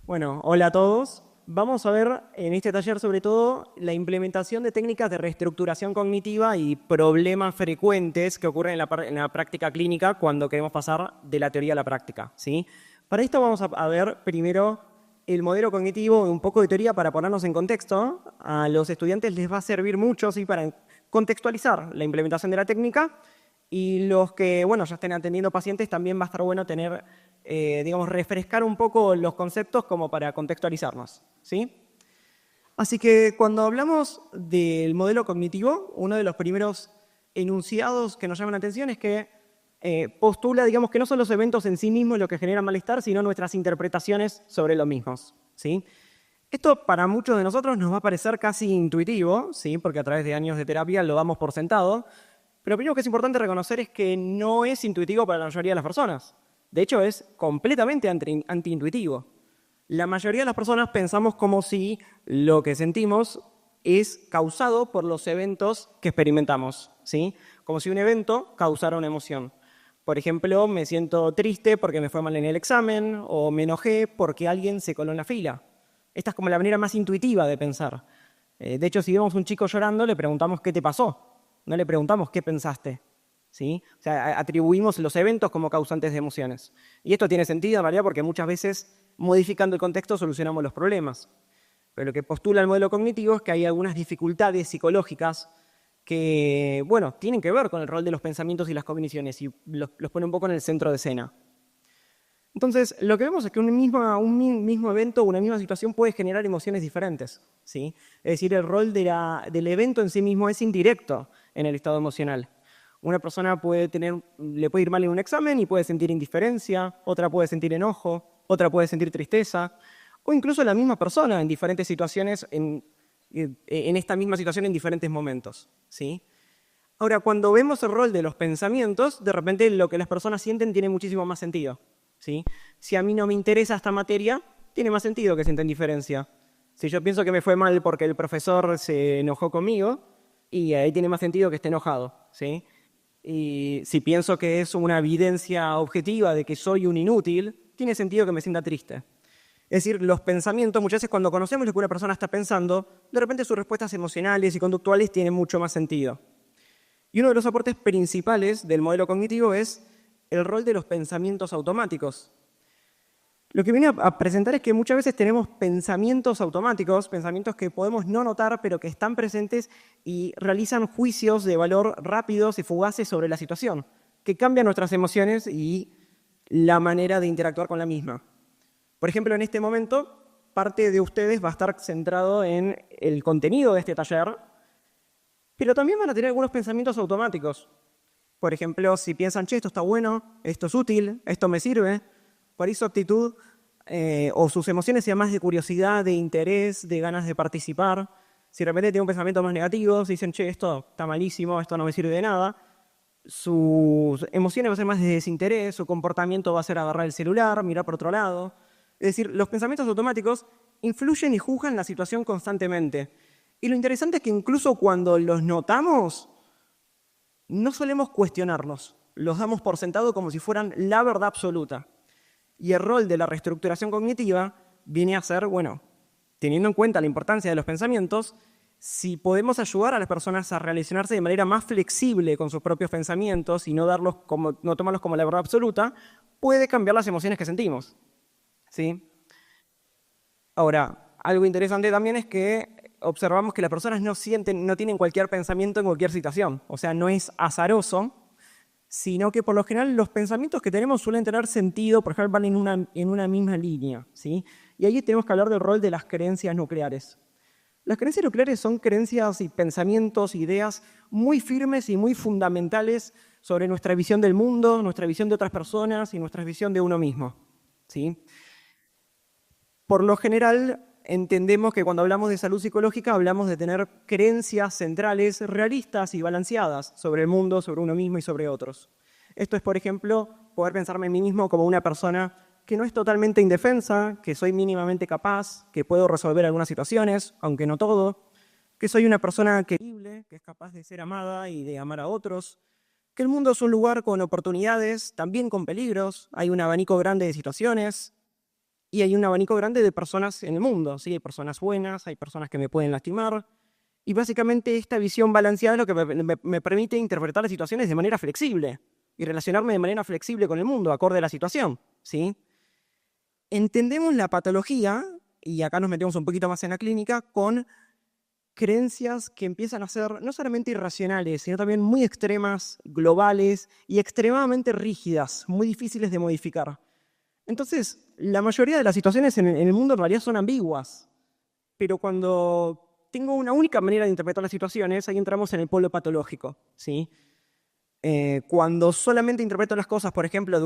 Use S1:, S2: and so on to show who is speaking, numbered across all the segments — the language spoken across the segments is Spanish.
S1: Bueno, hola a todos. Vamos a ver en este taller sobre todo la implementación de técnicas de reestructuración cognitiva y problemas frecuentes que ocurren en la práctica clínica cuando queremos pasar de la teoría a la práctica, ¿sí? Para esto vamos a ver primero el modelo cognitivo y un poco de teoría para ponernos en contexto. A los estudiantes les va a servir mucho, ¿sí?, para contextualizar la implementación de la técnica, y los que ya estén atendiendo pacientes también va a estar bueno tener digamos, refrescar un poco los conceptos como para contextualizarnos, ¿sí? Así que cuando hablamos del modelo cognitivo, uno de los primeros enunciados que nos llaman la atención es que postula, digamos, que no son los eventos en sí mismos lo que generan malestar, sino nuestras interpretaciones sobre los mismos, ¿sí? Esto para muchos de nosotros nos va a parecer casi intuitivo, ¿sí?, porque a través de años de terapia lo damos por sentado, pero lo primero que es importante reconocer es que no es intuitivo para la mayoría de las personas. De hecho, es completamente antiintuitivo. La mayoría de las personas pensamos como si lo que sentimos es causado por los eventos que experimentamos, ¿sí? Como si un evento causara una emoción. Por ejemplo, me siento triste porque me fue mal en el examen, o me enojé porque alguien se coló en la fila. Esta es como la manera más intuitiva de pensar. De hecho, si vemos a un chico llorando, le preguntamos qué te pasó. No le preguntamos qué pensaste, ¿sí? O sea, atribuimos los eventos como causantes de emociones. Y esto tiene sentido, en realidad, porque muchas veces, modificando el contexto, solucionamos los problemas. Pero lo que postula el modelo cognitivo es que hay algunas dificultades psicológicas que, tienen que ver con el rol de los pensamientos y las cogniciones, y los pone un poco en el centro de escena. Entonces, lo que vemos es que un mismo evento o una misma situación puede generar emociones diferentes, ¿sí? Es decir, el rol del evento en sí mismo es indirecto en el estado emocional. Una persona le puede ir mal en un examen y puede sentir indiferencia, otra puede sentir enojo, otra puede sentir tristeza, o incluso la misma persona en diferentes situaciones, en esta misma situación en diferentes momentos, ¿sí? Ahora, cuando vemos el rol de los pensamientos, de repente lo que las personas sienten tiene muchísimo más sentido, ¿sí? Si a mí no me interesa esta materia, tiene más sentido que sienta indiferencia. Si yo pienso que me fue mal porque el profesor se enojó conmigo, y ahí tiene más sentido que esté enojado, ¿sí? Y si pienso que es una evidencia objetiva de que soy un inútil, tiene sentido que me sienta triste. Es decir, los pensamientos, muchas veces cuando conocemos lo que una persona está pensando, de repente sus respuestas emocionales y conductuales tienen mucho más sentido. Y uno de los aportes principales del modelo cognitivo es el rol de los pensamientos automáticos. Lo que viene a presentar es que muchas veces tenemos pensamientos automáticos, pensamientos que podemos no notar, pero que están presentes y realizan juicios de valor rápidos y fugaces sobre la situación, que cambian nuestras emociones y la manera de interactuar con la misma. Por ejemplo, en este momento, parte de ustedes va a estar centrado en el contenido de este taller, pero también van a tener algunos pensamientos automáticos. Por ejemplo, si piensan, che, esto está bueno, esto es útil, esto me sirve, por ahí su actitud o sus emociones sean más de curiosidad, de interés, de ganas de participar. Si de repente tiene un pensamiento más negativo, si dicen, che, esto está malísimo, esto no me sirve de nada, sus emociones van a ser más de desinterés, su comportamiento va a ser agarrar el celular, mirar por otro lado. Es decir, los pensamientos automáticos influyen y juzgan la situación constantemente. Y lo interesante es que incluso cuando los notamos, no solemos cuestionarlos, los damos por sentado como si fueran la verdad absoluta. Y el rol de la reestructuración cognitiva viene a ser, teniendo en cuenta la importancia de los pensamientos, si podemos ayudar a las personas a relacionarse de manera más flexible con sus propios pensamientos y no tomarlos como la verdad absoluta, puede cambiar las emociones que sentimos, ¿sí? Ahora, algo interesante también es que observamos que las personas no tienen cualquier pensamiento en cualquier situación. O sea, no es azaroso, sino que por lo general los pensamientos que tenemos suelen tener sentido, por ejemplo, van en una misma línea, ¿sí? Y ahí tenemos que hablar del rol de las creencias nucleares. Las creencias nucleares son creencias y pensamientos, ideas muy firmes y muy fundamentales sobre nuestra visión del mundo, nuestra visión de otras personas y nuestra visión de uno mismo, ¿sí? Por lo general, entendemos que cuando hablamos de salud psicológica hablamos de tener creencias centrales realistas y balanceadas sobre el mundo, sobre uno mismo y sobre otros. Esto es, por ejemplo, poder pensarme en mí mismo como una persona que no es totalmente indefensa, que soy mínimamente capaz, que puedo resolver algunas situaciones, aunque no todo, que soy una persona querible, que es capaz de ser amada y de amar a otros, que el mundo es un lugar con oportunidades, también con peligros, hay un abanico grande de situaciones y hay un abanico grande de personas en el mundo, ¿sí? Hay personas buenas, hay personas que me pueden lastimar, y básicamente esta visión balanceada es lo que me permite interpretar las situaciones de manera flexible y relacionarme de manera flexible con el mundo, acorde a la situación, ¿sí? Entendemos la patología, y acá nos metemos un poquito más en la clínica, con creencias que empiezan a ser no solamente irracionales, sino también muy extremas, globales y extremadamente rígidas, muy difíciles de modificar. Entonces, la mayoría de las situaciones en el mundo en realidad son ambiguas, pero cuando tengo una única manera de interpretar las situaciones, ahí entramos en el polo patológico, ¿sí? Cuando solamente interpreto las cosas, por ejemplo,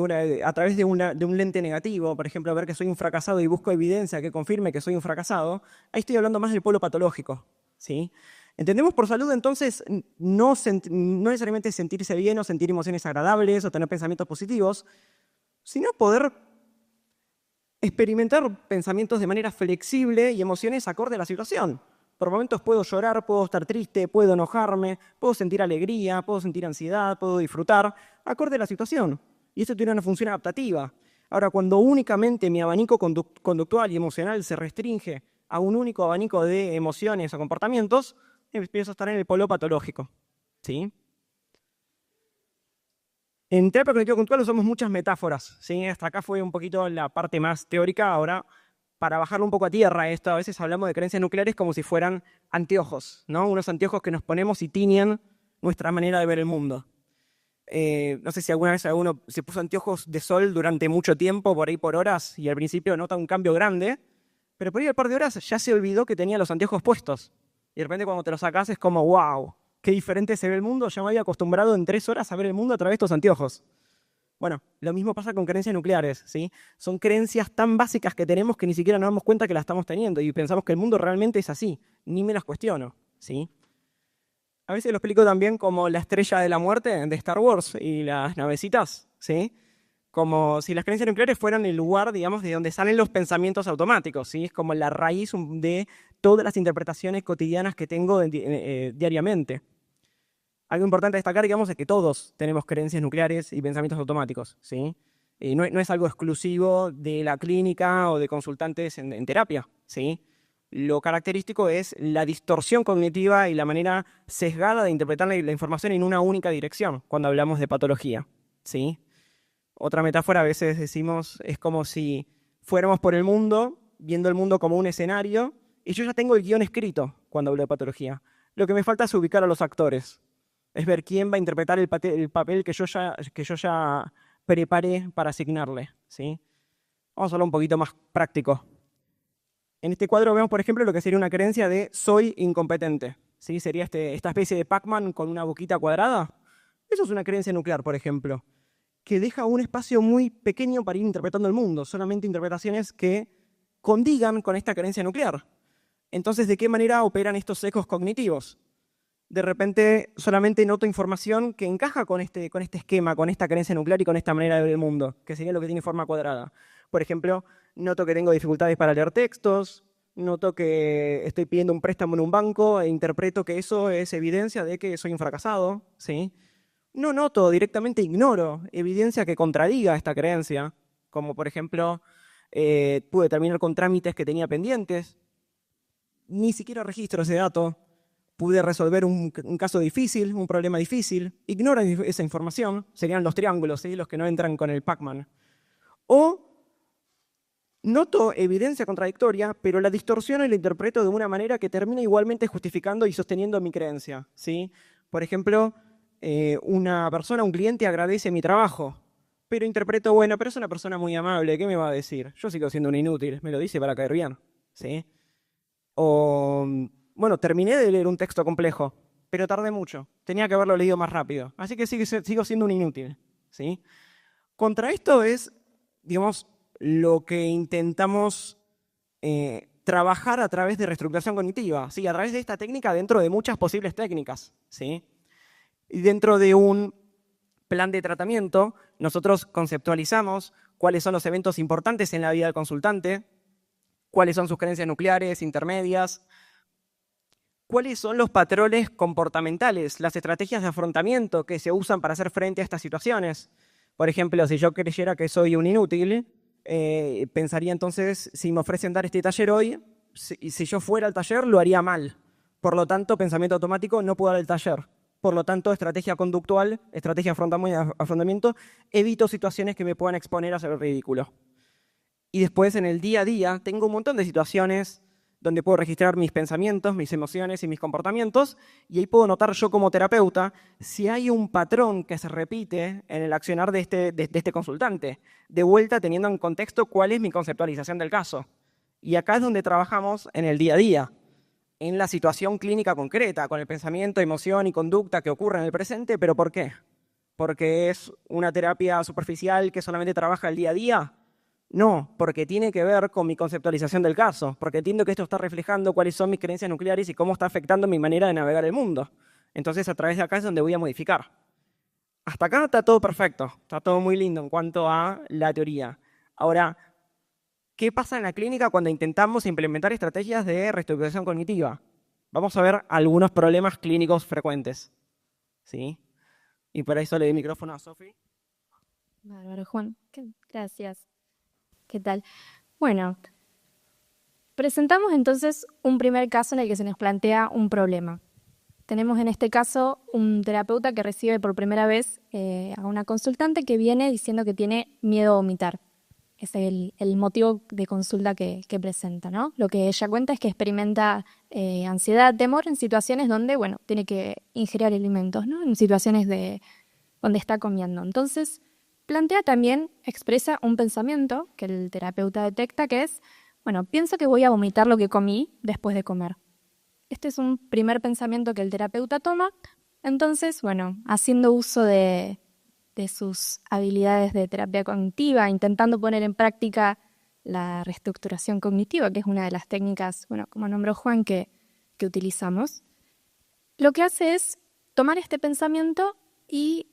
S1: a través de un lente negativo, por ejemplo, a ver que soy un fracasado y busco evidencia que confirme que soy un fracasado, ahí estoy hablando más del polo patológico, ¿sí? Entendemos por salud, entonces, no necesariamente sentirse bien o sentir emociones agradables o tener pensamientos positivos, sino poder experimentar pensamientos de manera flexible y emociones acorde a la situación. Por momentos puedo llorar, puedo estar triste, puedo enojarme, puedo sentir alegría, puedo sentir ansiedad, puedo disfrutar, acorde a la situación. Y esto tiene una función adaptativa. Ahora, cuando únicamente mi abanico conductual y emocional se restringe a un único abanico de emociones o comportamientos, empiezo a estar en el polo patológico, ¿sí? En terapia cognitivo-conductual usamos muchas metáforas, ¿sí? Hasta acá fue un poquito la parte más teórica. Ahora, para bajarlo un poco a tierra esto, a veces hablamos de creencias nucleares como si fueran anteojos, ¿no? Unos anteojos que nos ponemos y tiñen nuestra manera de ver el mundo. No sé si alguna vez alguno se puso anteojos de sol durante mucho tiempo, por ahí por horas, y al principio nota un cambio grande, pero por ahí al par de horas ya se olvidó que tenía los anteojos puestos. Y de repente cuando te los sacás es como, wow, qué diferente se ve el mundo, ya me había acostumbrado en 3 horas a ver el mundo a través de estos anteojos. Bueno, lo mismo pasa con creencias nucleares, ¿sí? Son creencias tan básicas que tenemos que ni siquiera nos damos cuenta que las estamos teniendo y pensamos que el mundo realmente es así, ni me las cuestiono, ¿sí? A veces lo explico también como la estrella de la muerte de Star Wars y las navecitas, ¿sí? Como si las creencias nucleares fueran el lugar, digamos, de donde salen los pensamientos automáticos, ¿sí? Es como la raíz de todas las interpretaciones cotidianas que tengo diariamente. Algo importante a destacar, digamos, es que todos tenemos creencias nucleares y pensamientos automáticos, ¿sí? Y no es algo exclusivo de la clínica o de consultantes en terapia, ¿sí? Lo característico es la distorsión cognitiva y la manera sesgada de interpretar la información en una única dirección cuando hablamos de patología, ¿sí? Otra metáfora a veces decimos es como si fuéramos por el mundo, viendo el mundo como un escenario, y yo ya tengo el guión escrito cuando hablo de patología. Lo que me falta es ubicar a los actores. Es ver quién va a interpretar el papel que yo ya preparé para asignarle, ¿sí? Vamos a hablar un poquito más práctico. En este cuadro vemos, por ejemplo, lo que sería una creencia de soy incompetente, ¿sí? Sería esta especie de Pac-Man con una boquita cuadrada. Eso es una creencia nuclear, por ejemplo, que deja un espacio muy pequeño para ir interpretando el mundo, solamente interpretaciones que condigan con esta creencia nuclear. Entonces, ¿de qué manera operan estos sesgos cognitivos? De repente solamente noto información que encaja con este esquema, con esta creencia nuclear y con esta manera de ver el mundo, que sería lo que tiene forma cuadrada. Por ejemplo, noto que tengo dificultades para leer textos, noto que estoy pidiendo un préstamo en un banco e interpreto que eso es evidencia de que soy un fracasado, ¿sí? No noto, directamente ignoro evidencia que contradiga esta creencia, como por ejemplo, pude terminar con trámites que tenía pendientes, ni siquiera registro ese dato, pude resolver un caso difícil, un problema difícil, ignora esa información, serían los triángulos, ¿sí? Los que no entran con el Pac-Man. O noto evidencia contradictoria, pero la distorsiono y la interpreto de una manera que termina igualmente justificando y sosteniendo mi creencia, ¿sí? Por ejemplo, una persona, un cliente agradece mi trabajo, pero interpreto, bueno, pero es una persona muy amable, ¿qué me va a decir? Yo sigo siendo un inútil, me lo dice para caer bien, ¿sí? O, bueno, terminé de leer un texto complejo, pero tardé mucho, tenía que haberlo leído más rápido, así que sigo siendo un inútil, ¿sí? Contra esto es, digamos, lo que intentamos trabajar a través de reestructuración cognitiva, ¿sí? A través de esta técnica dentro de muchas posibles técnicas, ¿sí? Y dentro de un plan de tratamiento, nosotros conceptualizamos cuáles son los eventos importantes en la vida del consultante, cuáles son sus creencias nucleares, intermedias, ¿cuáles son los patrones comportamentales, las estrategias de afrontamiento que se usan para hacer frente a estas situaciones? Por ejemplo, si yo creyera que soy un inútil, pensaría entonces, si me ofrecen dar este taller hoy, si yo fuera al taller, lo haría mal. Por lo tanto, pensamiento automático, no puedo dar el taller. Por lo tanto, estrategia conductual, estrategia de afrontamiento, evito situaciones que me puedan exponer a ser ridículo. Y después, en el día a día, tengo un montón de situaciones donde puedo registrar mis pensamientos, mis emociones y mis comportamientos, y ahí puedo notar yo como terapeuta si hay un patrón que se repite en el accionar de este consultante. De vuelta, teniendo en contexto cuál es mi conceptualización del caso. Y acá es donde trabajamos en el día a día, en la situación clínica concreta, con el pensamiento, emoción y conducta que ocurre en el presente, pero ¿por qué? ¿Porque es una terapia superficial que solamente trabaja el día a día? No, porque tiene que ver con mi conceptualización del caso, porque entiendo que esto está reflejando cuáles son mis creencias nucleares y cómo está afectando mi manera de navegar el mundo. Entonces, a través de acá es donde voy a modificar. Hasta acá está todo perfecto, está todo muy lindo en cuanto a la teoría. Ahora, ¿qué pasa en la clínica cuando intentamos implementar estrategias de reestructuración cognitiva? Vamos a ver algunos problemas clínicos frecuentes. ¿Sí? Y por eso le doy el micrófono a Sofi.
S2: Bárbaro, Juan. Gracias. ¿Qué tal? Bueno, presentamos entonces un primer caso en el que se nos plantea un problema. Tenemos en este caso un terapeuta que recibe por primera vez a una consultante que viene diciendo que tiene miedo a vomitar. Ese es el motivo de consulta que presenta, ¿no? Lo que ella cuenta es que experimenta ansiedad, temor en situaciones donde, bueno, tiene que ingerir alimentos, ¿no? En situaciones donde está comiendo. Entonces, plantea también, expresa un pensamiento que el terapeuta detecta que es, bueno, pienso que voy a vomitar lo que comí después de comer. Este es un primer pensamiento que el terapeuta toma. Entonces, bueno, haciendo uso de sus habilidades de terapia cognitiva, intentando poner en práctica la reestructuración cognitiva, que es una de las técnicas, bueno, como nombró Juan, que utilizamos, lo que hace es tomar este pensamiento y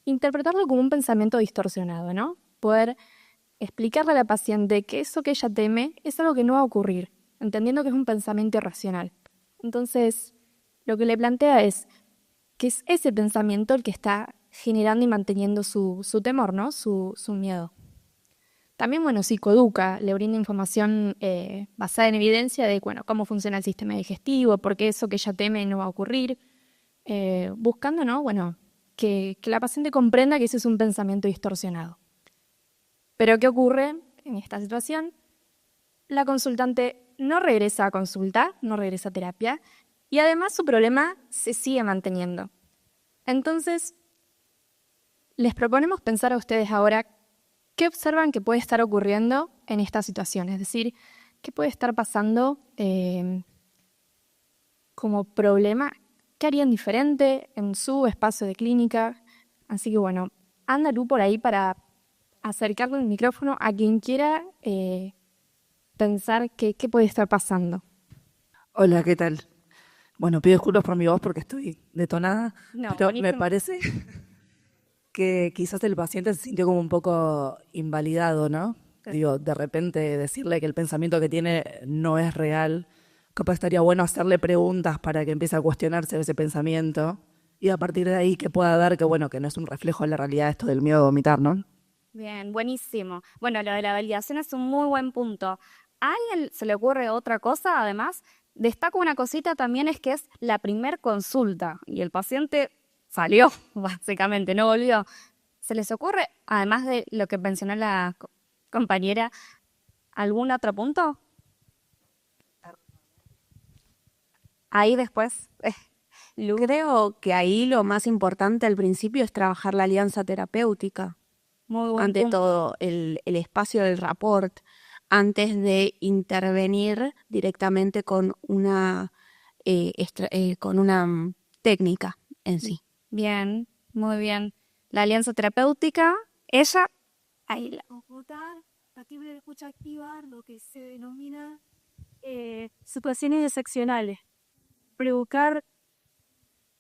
S2: interpretarlo como un pensamiento distorsionado, ¿no? Poder explicarle a la paciente que eso que ella teme es algo que no va a ocurrir, entendiendo que es un pensamiento irracional. Entonces, lo que le plantea es que es ese pensamiento el que está generando y manteniendo su temor, ¿no? Su miedo. También, bueno, psicoeduca, le brinda información basada en evidencia de, bueno, cómo funciona el sistema digestivo, por qué eso que ella teme no va a ocurrir, buscando, ¿no? Bueno, que la paciente comprenda que ese es un pensamiento distorsionado. Pero ¿qué ocurre en esta situación? La consultante no regresa a consulta, no regresa a terapia, y además su problema se sigue manteniendo. Entonces, les proponemos pensar a ustedes ahora qué observan que puede estar ocurriendo en esta situación, es decir, qué puede estar pasando como problema, qué harían diferente en su espacio de clínica. Así que bueno, anda tú por ahí para acercarle el micrófono a quien quiera pensar qué puede estar pasando.
S3: Hola, ¿qué tal? Bueno, pido disculpas por mi voz porque estoy detonada,
S2: No,
S3: pero
S2: buenísimo.
S3: me parece que quizás el paciente se sintió como un poco invalidado, ¿no? Digo, de repente decirle que el pensamiento que tiene no es real, capaz estaría bueno hacerle preguntas para que empiece a cuestionarse ese pensamiento y a partir de ahí que pueda ver que, bueno, que no es un reflejo de la realidad esto del miedo a vomitar, ¿no?
S2: Bien, buenísimo. Bueno, lo de la validación es un muy buen punto. ¿A alguien se le ocurre otra cosa? Además, destaco una cosita también, es que es la primer consulta y el paciente salió, básicamente, no volvió. ¿Se les ocurre, además de lo que mencionó la compañera, algún otro punto? Ahí después, Lu.
S4: Creo que ahí lo más importante al principio es trabajar la alianza terapéutica.
S2: Muy buen
S4: Ante
S2: punto.
S4: todo, el espacio del rapport, antes de intervenir directamente con una técnica en sí.
S2: Bien, muy bien. La alianza terapéutica, ella, ahí la
S5: Computar, aquí me escucha activar lo que se denomina situaciones excepcionales. Provocar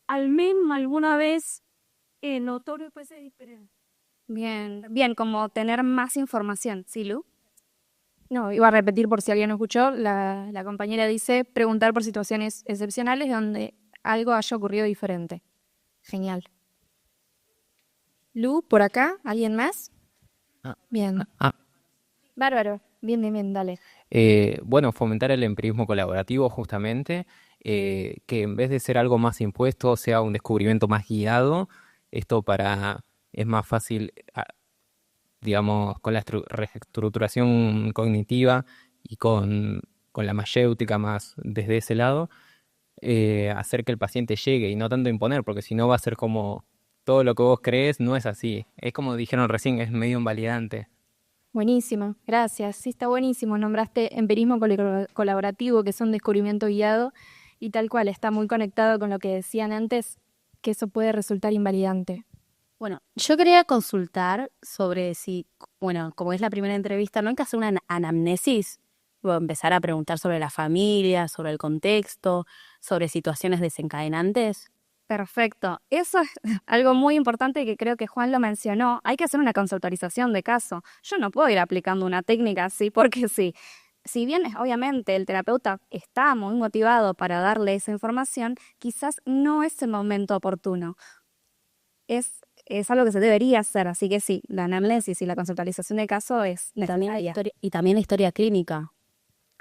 S5: al menos alguna vez notorio pues es diferente.
S2: bien, bien, como tener más información, ¿sí, Lu? No, iba a repetir por si alguien no escuchó. La compañera dice preguntar por situaciones excepcionales donde algo haya ocurrido diferente. Genial. Lu, por acá, ¿alguien más?
S6: Ah,
S2: Bien.
S6: ah,
S2: Bárbaro. Bien, dale.
S6: bueno, fomentar el empirismo colaborativo justamente, que en vez de ser algo más impuesto, sea un descubrimiento más guiado. Esto es más fácil, digamos, con la reestructuración cognitiva y con la mayéutica más desde ese lado, hacer que el paciente llegue y no tanto imponer, porque si no va a ser como todo lo que vos crees no es así. Es como dijeron recién, es medio invalidante.
S2: Buenísimo, gracias. Sí, está buenísimo. Nombraste empirismo colaborativo, que es un descubrimiento guiado y tal cual, está muy conectado con lo que decían antes, que eso puede resultar invalidante.
S7: Bueno, yo quería consultar sobre si, bueno, como es la primera entrevista, ¿no hay que hacer una anamnesis? O empezar a preguntar sobre la familia, sobre el contexto, sobre situaciones desencadenantes.
S2: Perfecto. Eso es algo muy importante que creo que Juan lo mencionó. Hay que hacer una consultorización de caso. Yo no puedo ir aplicando una técnica así porque sí. Si bien obviamente el terapeuta está muy motivado para darle esa información, quizás no es el momento oportuno. Es algo que se debería hacer, así que sí, la anamnesis y la conceptualización de caso es necesaria.
S7: Y también la historia clínica.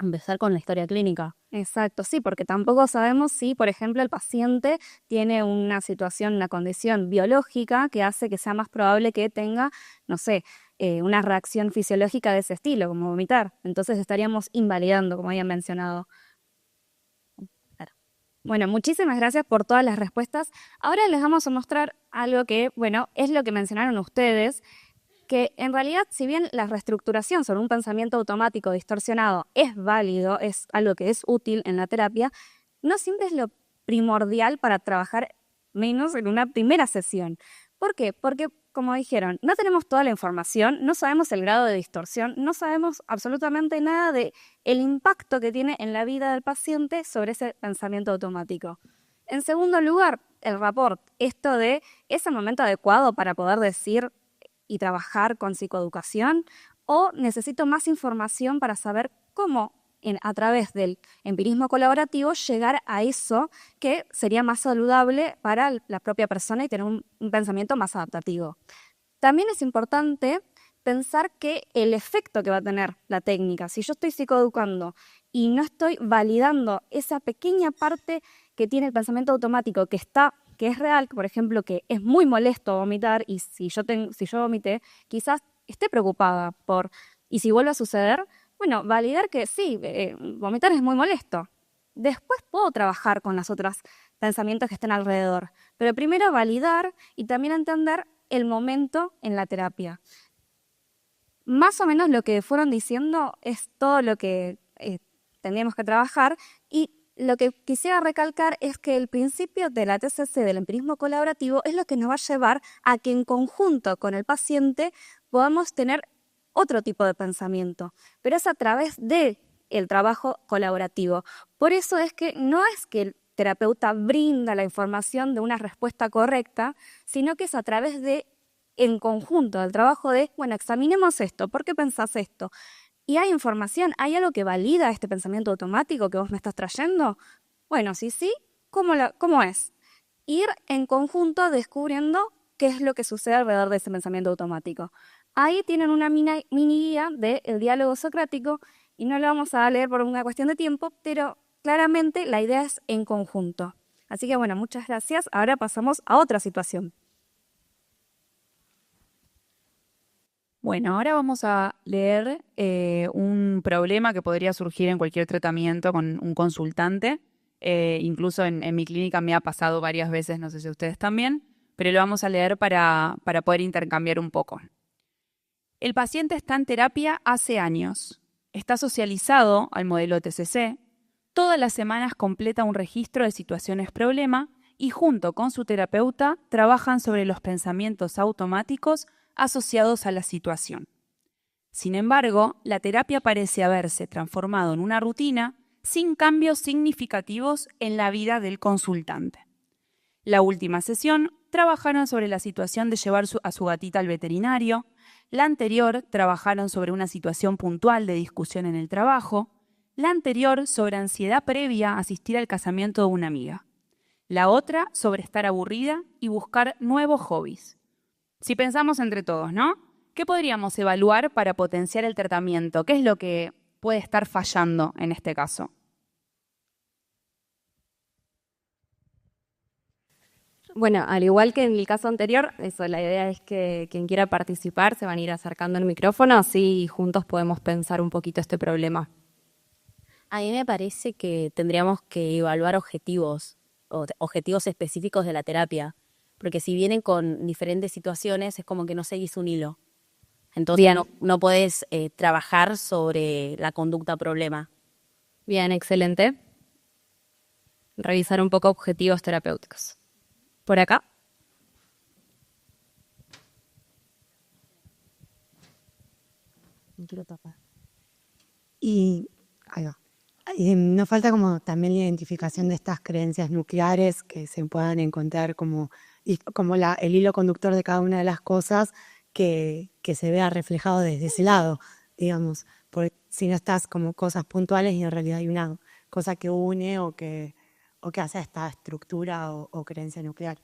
S7: Empezar con la historia clínica.
S2: Exacto, sí, porque tampoco sabemos si, por ejemplo, el paciente tiene una situación, una condición biológica que hace que sea más probable que tenga, no sé, una reacción fisiológica de ese estilo, como vomitar. Entonces estaríamos invalidando, como habían mencionado.
S7: Claro.
S2: Bueno, muchísimas gracias por todas las respuestas. Ahora les vamos a mostrar algo que, bueno, es lo que mencionaron ustedes, que en realidad, si bien la reestructuración sobre un pensamiento automático distorsionado es válido, es algo que es útil en la terapia, no siempre es lo primordial para trabajar menos en una primera sesión. ¿Por qué? Porque, como dijeron, no tenemos toda la información, no sabemos el grado de distorsión, no sabemos absolutamente nada de el impacto que tiene en la vida del paciente sobre ese pensamiento automático. En segundo lugar, el rapport, esto de ¿es el momento adecuado para poder decir y trabajar con psicoeducación? ¿O necesito más información para saber cómo, a través del empirismo colaborativo, llegar a eso que sería más saludable para la propia persona y tener un pensamiento más adaptativo? También es importante pensar que el efecto que va a tener la técnica, si yo estoy psicoeducando y no estoy validando esa pequeña parte que tiene el pensamiento automático que es real, por ejemplo, que es muy molesto vomitar y si yo vomité, quizás esté preocupada y si vuelve a suceder, bueno, validar que sí, vomitar es muy molesto. Después puedo trabajar con los otros pensamientos que estén alrededor, pero primero validar y también entender el momento en la terapia. Más o menos lo que fueron diciendo es todo lo que tendríamos que trabajar y lo que quisiera recalcar es que el principio de la TCC del empirismo colaborativo es lo que nos va a llevar a que en conjunto con el paciente podamos tener otro tipo de pensamiento, pero es a través del trabajo colaborativo. Por eso es que no es que el terapeuta brinda la información de una respuesta correcta, sino que es a través de, en conjunto, del trabajo de, bueno, examinemos esto, ¿por qué pensás esto? Y hay información, ¿hay algo que valida este pensamiento automático que vos me estás trayendo? Bueno, sí, ¿cómo es? Ir en conjunto descubriendo qué es lo que sucede alrededor de ese pensamiento automático. Ahí tienen una mini guía del diálogo socrático y no lo vamos a leer por una cuestión de tiempo, pero claramente la idea es en conjunto. Así que bueno, muchas gracias. Ahora pasamos a otra situación.
S8: Bueno, ahora vamos a leer un problema que podría surgir en cualquier tratamiento con un consultante. Incluso en mi clínica me ha pasado varias veces, no sé si ustedes también, pero lo vamos a leer para poder intercambiar un poco. El paciente está en terapia hace años. Está socializado al modelo TCC. Todas las semanas completa un registro de situaciones problema y junto con su terapeuta trabajan sobre los pensamientos automáticos asociados a la situación. Sin embargo, la terapia parece haberse transformado en una rutina sin cambios significativos en la vida del consultante. La última sesión trabajaron sobre la situación de llevar a su gatita al veterinario. La anterior trabajaron sobre una situación puntual de discusión en el trabajo. La anterior sobre ansiedad previa a asistir al casamiento de una amiga. La otra sobre estar aburrida y buscar nuevos hobbies. Si pensamos entre todos, ¿no? ¿Qué podríamos evaluar para potenciar el tratamiento? ¿Qué es lo que puede estar fallando en este caso?
S2: Bueno, al igual que en el caso anterior, eso, la idea es que quien quiera participar se van a ir acercando al micrófono, así juntos podemos pensar un poquito este problema.
S7: A mí me parece que tendríamos que evaluar objetivos específicos de la terapia, porque si vienen con diferentes situaciones es como que no seguís un hilo. Entonces
S2: Bien.
S7: no podés trabajar sobre la conducta problema.
S2: Bien, excelente. Revisar un poco objetivos terapéuticos. Por acá.
S7: No quiero tapar.
S9: Y ahí va. Nos falta como también la identificación de estas creencias nucleares que se puedan encontrar como el hilo conductor de cada una de las cosas que se vea reflejado desde ese lado, digamos, porque si no estás como cosas puntuales y en realidad hay una cosa que une o que hace esta estructura o creencia nuclear.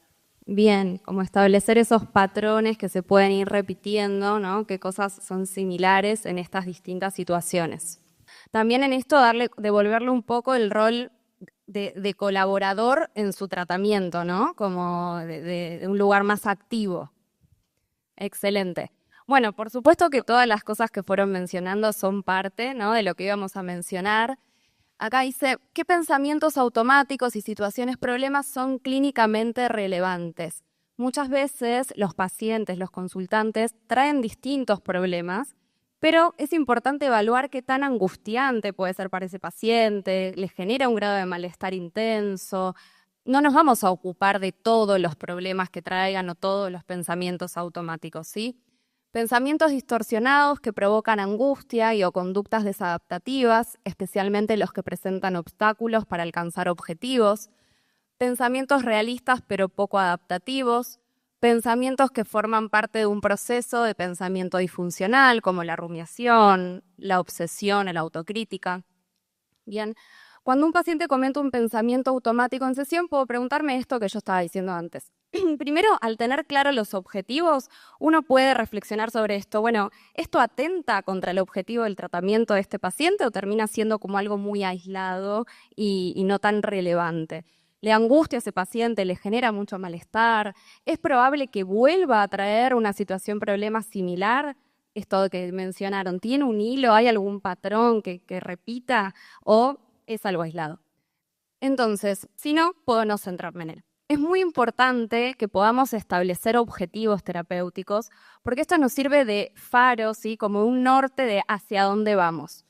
S2: Bien, como establecer esos patrones que se pueden ir repitiendo, ¿no? Qué cosas son similares en estas distintas situaciones. También en esto devolverle un poco el rol de colaborador en su tratamiento, ¿no? Como de un lugar más activo. Excelente. Bueno, por supuesto que todas las cosas que fueron mencionando son parte, ¿no?, de lo que íbamos a mencionar. Acá dice, ¿qué pensamientos automáticos y situaciones problemas son clínicamente relevantes? Muchas veces los pacientes, los consultantes, traen distintos problemas, pero es importante evaluar qué tan angustiante puede ser para ese paciente, les genera un grado de malestar intenso. No nos vamos a ocupar de todos los problemas que traigan o todos los pensamientos automáticos, ¿sí? Pensamientos distorsionados que provocan angustia o conductas desadaptativas, especialmente los que presentan obstáculos para alcanzar objetivos. Pensamientos realistas pero poco adaptativos. Pensamientos que forman parte de un proceso de pensamiento disfuncional, como la rumiación, la obsesión, la autocrítica. Bien, cuando un paciente comenta un pensamiento automático en sesión, puedo preguntarme esto que yo estaba diciendo antes. Primero, al tener claros los objetivos, uno puede reflexionar sobre esto. Bueno, ¿esto atenta contra el objetivo del tratamiento de este paciente o termina siendo como algo muy aislado y no tan relevante? ¿Le angustia a ese paciente? ¿Le genera mucho malestar? ¿Es probable que vuelva a traer una situación, problema similar? Esto que mencionaron, ¿tiene un hilo? ¿Hay algún patrón que repita? ¿O es algo aislado? Entonces, si no, puedo no centrarme en él. Es muy importante que podamos establecer objetivos terapéuticos porque esto nos sirve de faro, ¿sí?, como un norte de hacia dónde vamos.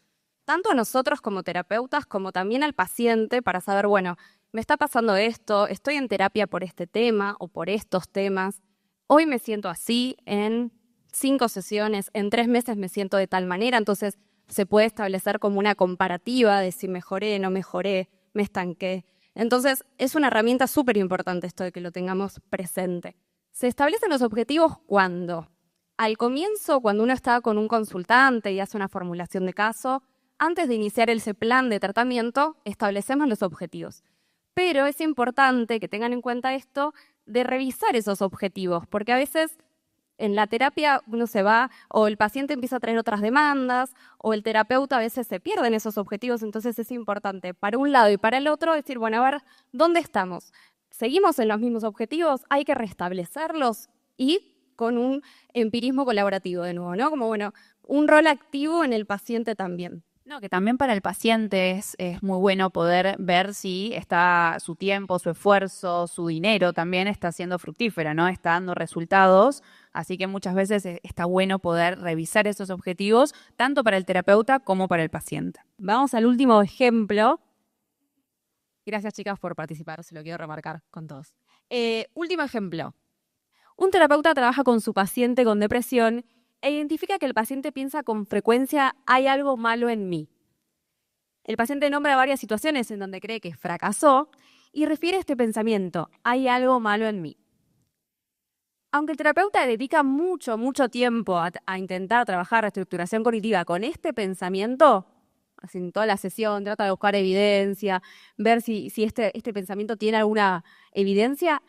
S2: Tanto a nosotros como terapeutas, como también al paciente para saber, bueno, me está pasando esto, estoy en terapia por este tema o por estos temas, hoy me siento así, en 5 sesiones, en 3 meses me siento de tal manera, entonces se puede establecer como una comparativa de si mejoré, no mejoré, me estanqué. Entonces es una herramienta súper importante esto de que lo tengamos presente. Se establecen los objetivos cuando, al comienzo, cuando uno está con un consultante y hace una formulación de caso, antes de iniciar ese plan de tratamiento, establecemos los objetivos. Pero es importante que tengan en cuenta esto de revisar esos objetivos, porque a veces en la terapia uno se va o el paciente empieza a traer otras demandas o el terapeuta a veces se pierde en esos objetivos, entonces es importante para un lado y para el otro decir, bueno, a ver, ¿dónde estamos? ¿Seguimos en los mismos objetivos? ¿Hay que restablecerlos? Y con un empirismo colaborativo de nuevo, ¿no? Como, bueno, un rol activo en el paciente también.
S8: No, que también para el paciente es muy bueno poder ver si está su tiempo, su esfuerzo, su dinero también está siendo fructífera, ¿no? Está dando resultados. Así que muchas veces está bueno poder revisar esos objetivos, tanto para el terapeuta como para el paciente.
S2: Vamos al último ejemplo. Gracias, chicas, por participar, se lo quiero remarcar con todos. Último ejemplo. Un terapeuta trabaja con su paciente con depresión e identifica que el paciente piensa con frecuencia, hay algo malo en mí. El paciente nombra varias situaciones en donde cree que fracasó y refiere este pensamiento, hay algo malo en mí.
S7: Aunque el terapeuta dedica mucho tiempo a intentar trabajar reestructuración cognitiva con este pensamiento, así en toda la sesión, trata de buscar evidencia, ver si este pensamiento tiene alguna evidencia,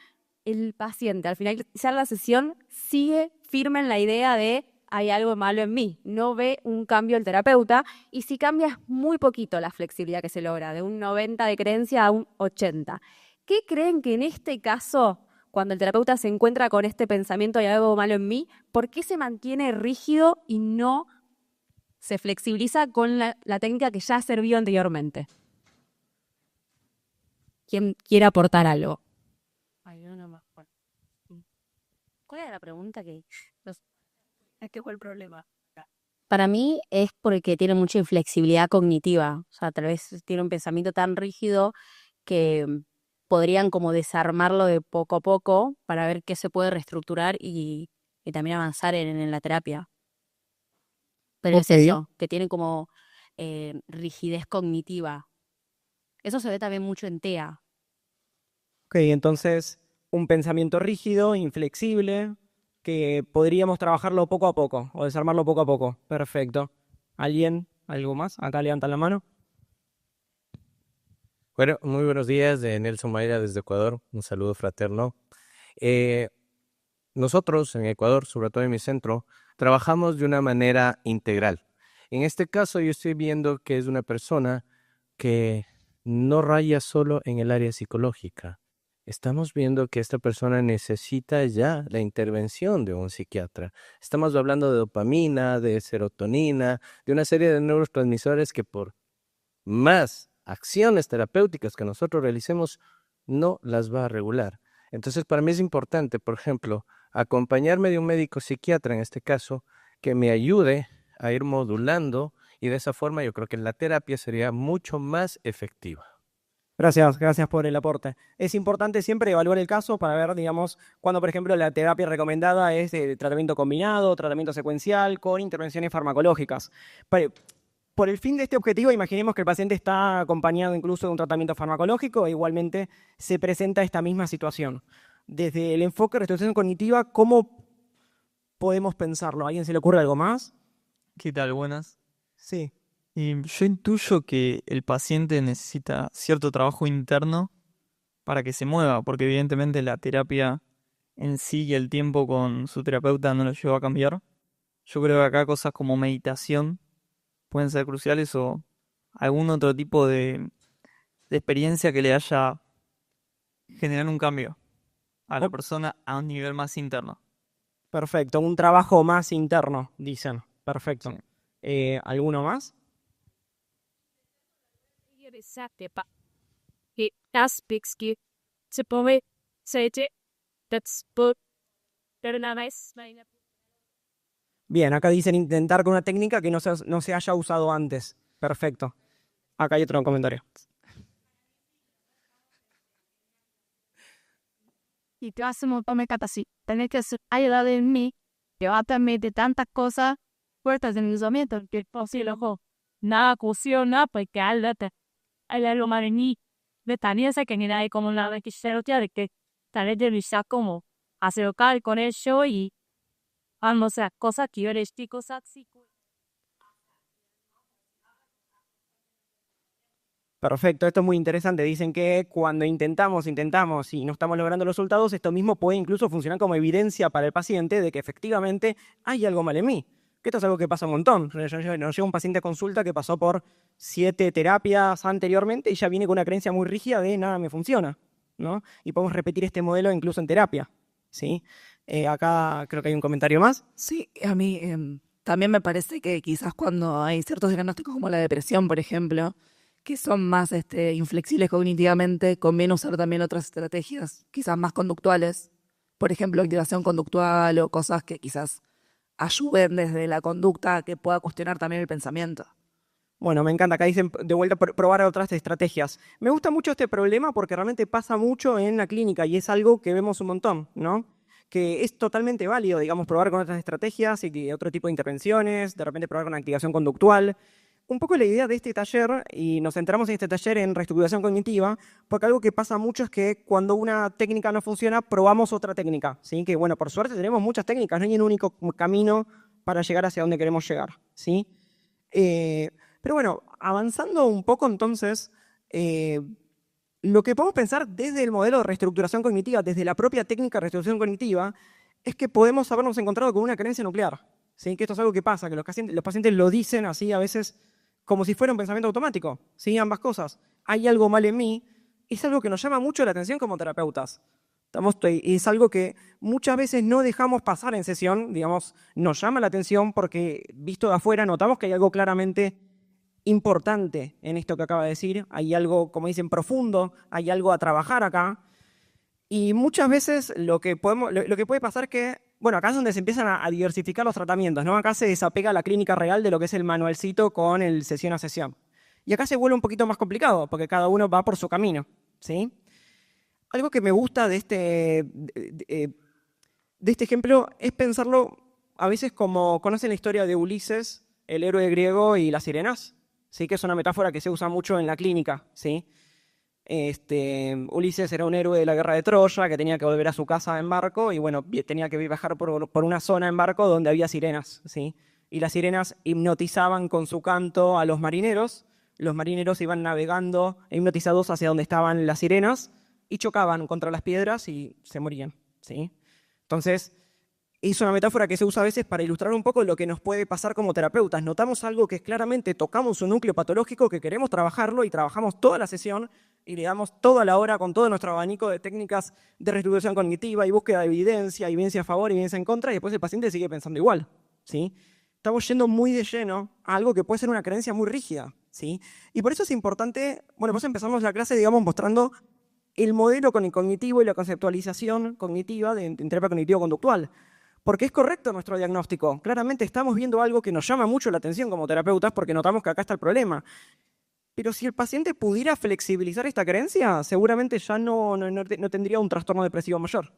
S7: el paciente al finalizar la sesión sigue firme en la idea de hay algo malo en mí, no ve un cambio el terapeuta, y si cambia es muy poquito la flexibilidad que se logra, de un 90 de creencia a un 80. ¿Qué creen que en este caso, cuando el terapeuta se encuentra con este pensamiento hay algo malo en mí, por qué se mantiene rígido y no se flexibiliza con la técnica que ya sirvió anteriormente? ¿Quién quiere aportar algo?
S2: Ay, yo no me acuerdo. ¿Cuál era la pregunta que
S5: ¿Qué fue el problema?
S7: Para mí es porque tiene mucha inflexibilidad cognitiva. O sea, tal vez tiene un pensamiento tan rígido que podrían como desarmarlo de poco a poco para ver qué se puede reestructurar y también avanzar en la terapia. Pero es
S1: Ok.
S7: eso, que tiene como rigidez cognitiva. Eso se ve también mucho en TEA.
S1: Ok, entonces un pensamiento rígido, inflexible, que podríamos trabajarlo poco a poco o desarmarlo poco a poco. Perfecto. ¿Alguien? ¿Algo más? Acá levantan la mano.
S10: Bueno, muy buenos días, de Nelson Mayra desde Ecuador. Un saludo fraterno. Nosotros en Ecuador, sobre todo en mi centro, trabajamos de una manera integral. En este caso, yo estoy viendo que es una persona que no raya solo en el área psicológica. Estamos viendo que esta persona necesita ya la intervención de un psiquiatra. Estamos hablando de dopamina, de serotonina, de una serie de neurotransmisores que por más acciones terapéuticas que nosotros realicemos, no las va a regular. Entonces, para mí es importante, por ejemplo, acompañarme de un médico psiquiatra, en este caso, que me ayude a ir modulando, y de esa forma yo creo que la terapia sería mucho más efectiva.
S1: Gracias por el aporte. Es importante siempre evaluar el caso para ver, digamos, cuando, por ejemplo, la terapia recomendada es de tratamiento combinado, tratamiento secuencial, con intervenciones farmacológicas. Por el fin de este objetivo, imaginemos que el paciente está acompañado incluso de un tratamiento farmacológico e igualmente se presenta esta misma situación. Desde el enfoque de reestructuración cognitiva, ¿cómo podemos pensarlo? ¿A alguien se le ocurre algo más?
S11: ¿Qué tal? Buenas.
S1: Sí.
S11: Yo intuyo que el paciente necesita cierto trabajo interno para que se mueva, porque evidentemente la terapia en sí y el tiempo con su terapeuta no lo lleva a cambiar. Yo creo que acá cosas como meditación pueden ser cruciales, o algún otro tipo de experiencia que le haya generado un cambio a la persona a un nivel más interno.
S1: Perfecto, un trabajo más interno, dicen. Perfecto. ¿Alguno más? Bien, acá dicen intentar con una técnica que no se haya usado antes. Perfecto. Acá hay otro comentario.
S5: Y te hace un montón de catas, tenés que ayudar en mí, llévame de tantas cosas fuertes de pensamiento que es posible, ojo. Nada cuestiona, porque hay algo más en mí. De tania esa que ni nadie como nada que se lo tiene que tal vez de luchar como acercar con eso y vamos a cosas que yo les digo así.
S1: Perfecto, esto es muy interesante. Dicen que cuando intentamos y no estamos logrando los resultados, esto mismo puede incluso funcionar como evidencia para el paciente de que efectivamente hay algo mal en mí. Que esto es algo que pasa un montón. Nos llega un paciente a consulta que pasó por 7 terapias anteriormente y ya viene con una creencia muy rígida de nada me funciona, ¿no? Y podemos repetir este modelo incluso en terapia, ¿sí? Acá creo que hay un comentario más.
S3: Sí, a mí también me parece que quizás cuando hay ciertos diagnósticos como la depresión, por ejemplo, que son más inflexibles cognitivamente, conviene usar también otras estrategias, quizás más conductuales. Por ejemplo, activación conductual o cosas que quizás ayuden desde la conducta que pueda cuestionar también el pensamiento.
S1: Bueno, me encanta. Acá dicen de vuelta probar otras estrategias. Me gusta mucho este problema porque realmente pasa mucho en la clínica y es algo que vemos un montón, ¿no? Que es totalmente válido, digamos, probar con otras estrategias y otro tipo de intervenciones, de repente probar con activación conductual. un poco la idea de este taller, y nos centramos en este taller en reestructuración cognitiva, porque algo que pasa mucho es que cuando una técnica no funciona, probamos otra técnica, ¿sí? Que bueno, por suerte tenemos muchas técnicas, no hay un único camino para llegar hacia donde queremos llegar, ¿sí? Pero bueno, avanzando un poco entonces, lo que podemos pensar desde el modelo de reestructuración cognitiva, desde la propia técnica de reestructuración cognitiva, es que podemos habernos encontrado con una creencia nuclear, ¿sí? Que esto es algo que pasa, que los pacientes lo dicen así a veces como si fuera un pensamiento automático, ¿sí? Ambas cosas. Hay algo mal en mí, es algo que nos llama mucho la atención como terapeutas. Es algo que muchas veces no dejamos pasar en sesión, digamos, nos llama la atención porque visto de afuera notamos que hay algo claramente importante en esto que acaba de decir, hay algo, como dicen, profundo, hay algo a trabajar acá. Y muchas veces lo que puede pasar es que, bueno, acá es donde se empiezan a diversificar los tratamientos, ¿no? Acá se desapega la clínica real de lo que es el manualcito con el sesión a sesión. Y acá se vuelve un poquito más complicado, porque cada uno va por su camino, ¿sí? Algo que me gusta de este ejemplo es pensarlo a veces como conocen la historia de Ulises, el héroe griego y las sirenas, ¿sí? Que es una metáfora que se usa mucho en la clínica, ¿sí? Ulises era un héroe de la guerra de Troya que tenía que volver a su casa en barco y bueno, tenía que viajar por una zona en barco donde había sirenas, ¿sí? Y las sirenas hipnotizaban con su canto a los marineros iban navegando hipnotizados hacia donde estaban las sirenas y chocaban contra las piedras y se morían, ¿sí? Entonces, es una metáfora que se usa a veces para ilustrar un poco lo que nos puede pasar como terapeutas. Notamos algo que es claramente, tocamos un núcleo patológico que queremos trabajarlo y trabajamos toda la sesión y le damos toda la hora con todo nuestro abanico de técnicas de reestructuración cognitiva y búsqueda de evidencia a favor y evidencia en contra, y después el paciente sigue pensando igual, ¿sí? Estamos yendo muy de lleno a algo que puede ser una creencia muy rígida, ¿sí? Y por eso es importante, bueno, pues empezamos la clase, digamos, mostrando el modelo cognitivo y la conceptualización cognitiva en terapia cognitivo-conductual. Porque es correcto nuestro diagnóstico. Claramente estamos viendo algo que nos llama mucho la atención como terapeutas porque notamos que acá está el problema. Pero si el paciente pudiera flexibilizar esta creencia, seguramente ya no tendría un trastorno depresivo mayor,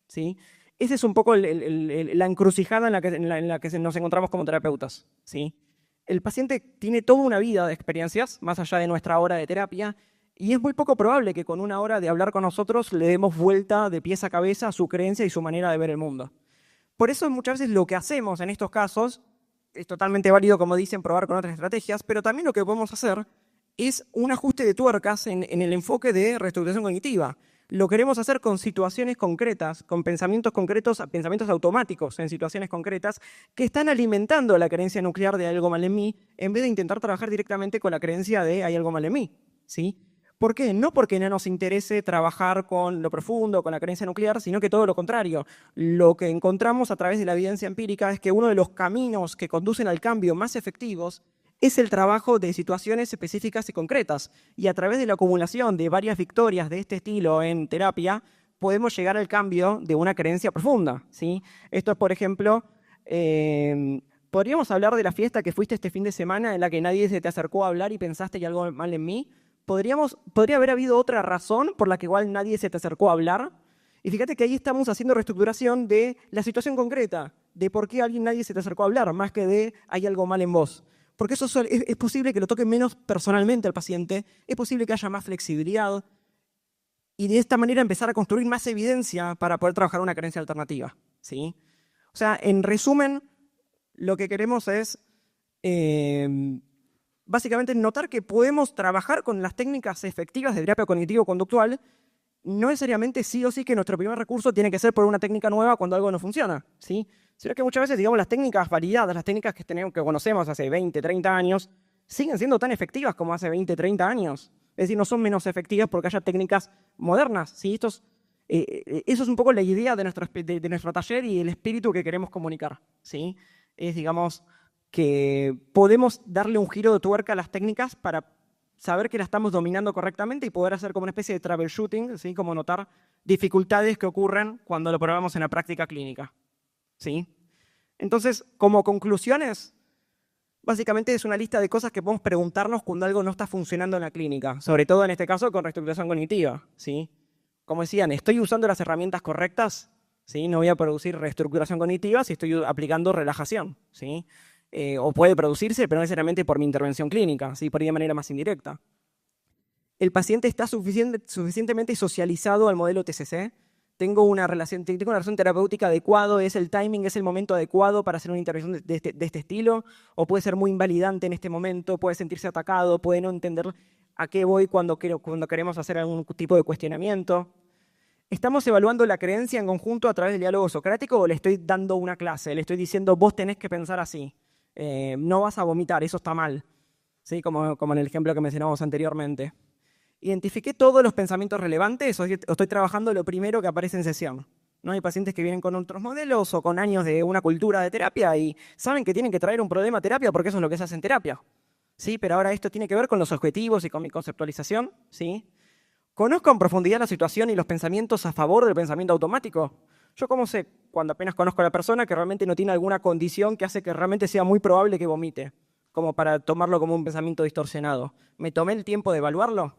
S1: ¿sí? Esa es un poco la encrucijada en la que nos encontramos como terapeutas, ¿sí? El paciente tiene toda una vida de experiencias, más allá de nuestra hora de terapia, y es muy poco probable que con una hora de hablar con nosotros le demos vuelta de pies a cabeza a su creencia y su manera de ver el mundo. Por eso muchas veces lo que hacemos en estos casos es totalmente válido, como dicen, probar con otras estrategias, pero también lo que podemos hacer es un ajuste de tuercas en el enfoque de reestructuración cognitiva. Lo queremos hacer con situaciones concretas, con pensamientos concretos, pensamientos automáticos en situaciones concretas que están alimentando la creencia nuclear de hay algo mal en mí, en vez de intentar trabajar directamente con la creencia de hay algo mal en mí, ¿sí? ¿Por qué? No porque no nos interese trabajar con lo profundo, con la creencia nuclear, sino que todo lo contrario. Lo que encontramos a través de la evidencia empírica es que uno de los caminos que conducen al cambio más efectivos es el trabajo de situaciones específicas y concretas. Y a través de la acumulación de varias victorias de este estilo en terapia, podemos llegar al cambio de una creencia profunda, ¿sí? Esto es, por ejemplo, podríamos hablar de la fiesta que fuiste este fin de semana en la que nadie se te acercó a hablar y pensaste que algo mal en mí. Podría haber habido otra razón por la que igual nadie se te acercó a hablar. Y fíjate que ahí estamos haciendo reestructuración de la situación concreta, de por qué nadie se te acercó a hablar, más que de hay algo mal en vos. Porque eso es posible que lo toque menos personalmente al paciente, es posible que haya más flexibilidad y de esta manera empezar a construir más evidencia para poder trabajar una creencia alternativa, ¿sí? O sea, en resumen, lo que queremos es básicamente notar que podemos trabajar con las técnicas efectivas de terapia cognitivo-conductual, no necesariamente sí o sí que nuestro primer recurso tiene que ser por una técnica nueva cuando algo no funciona, ¿sí? Sino que muchas veces, digamos, las técnicas validadas, las técnicas que conocemos hace 20, 30 años, siguen siendo tan efectivas como hace 20, 30 años. Es decir, no son menos efectivas porque haya técnicas modernas, ¿sí? Eso es un poco la idea de nuestro taller y el espíritu que queremos comunicar, ¿sí? Es, digamos, que podemos darle un giro de tuerca a las técnicas para saber que las estamos dominando correctamente y poder hacer como una especie de troubleshooting, ¿sí? Como notar dificultades que ocurren cuando lo probamos en la práctica clínica, ¿sí? Entonces, como conclusiones, básicamente es una lista de cosas que podemos preguntarnos cuando algo no está funcionando en la clínica, sobre todo en este caso con reestructuración cognitiva, ¿sí? Como decían, ¿estoy usando las herramientas correctas? ¿Sí? No voy a producir reestructuración cognitiva si estoy aplicando relajación, ¿sí? o puede producirse, pero no necesariamente por mi intervención clínica, ¿sí? Por ahí de manera más indirecta. El paciente está suficientemente socializado al modelo TCC. Tengo una relación terapéutica adecuada, es el timing, es el momento adecuado para hacer una intervención de este estilo, o puede ser muy invalidante en este momento, puede sentirse atacado, puede no entender a qué voy cuando queremos hacer algún tipo de cuestionamiento. ¿Estamos evaluando la creencia en conjunto a través del diálogo socrático o le estoy dando una clase? Le estoy diciendo, vos tenés que pensar así, no vas a vomitar, eso está mal, ¿sí? Como en el ejemplo que mencionamos anteriormente. ¿Identifiqué todos los pensamientos relevantes o estoy trabajando lo primero que aparece en sesión? ¿No? Hay pacientes que vienen con otros modelos o con años de una cultura de terapia y saben que tienen que traer un problema a terapia porque eso es lo que se hace en terapia. ¿Sí? Pero ahora esto tiene que ver con los objetivos y con mi conceptualización. ¿Sí? ¿Conozco en profundidad la situación y los pensamientos a favor del pensamiento automático? ¿Yo cómo sé, cuando apenas conozco a la persona, que realmente no tiene alguna condición que hace que realmente sea muy probable que vomite? Como para tomarlo como un pensamiento distorsionado. ¿Me tomé el tiempo de evaluarlo?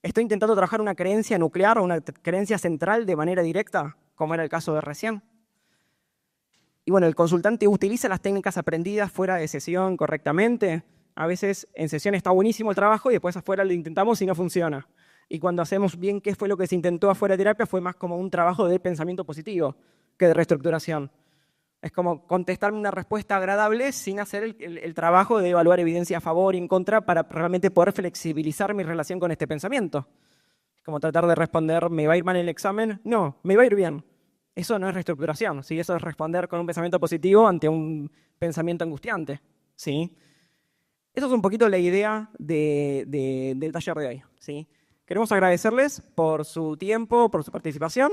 S1: ¿Estoy intentando trabajar una creencia nuclear o una creencia central de manera directa, como era el caso de recién? Y bueno, el consultante utiliza las técnicas aprendidas fuera de sesión correctamente. A veces en sesión está buenísimo el trabajo y después afuera lo intentamos y no funciona. Y cuando hacemos bien qué fue lo que se intentó afuera de terapia, fue más como un trabajo de pensamiento positivo que de reestructuración. Es como contestarme una respuesta agradable sin hacer el trabajo de evaluar evidencia a favor y en contra para realmente poder flexibilizar mi relación con este pensamiento. Es como tratar de responder, ¿me va a ir mal el examen? No, me va a ir bien. Eso no es reestructuración, ¿sí? Eso es responder con un pensamiento positivo ante un pensamiento angustiante, ¿sí? Eso es un poquito la idea del taller de hoy, ¿sí? Queremos agradecerles por su tiempo, por su participación.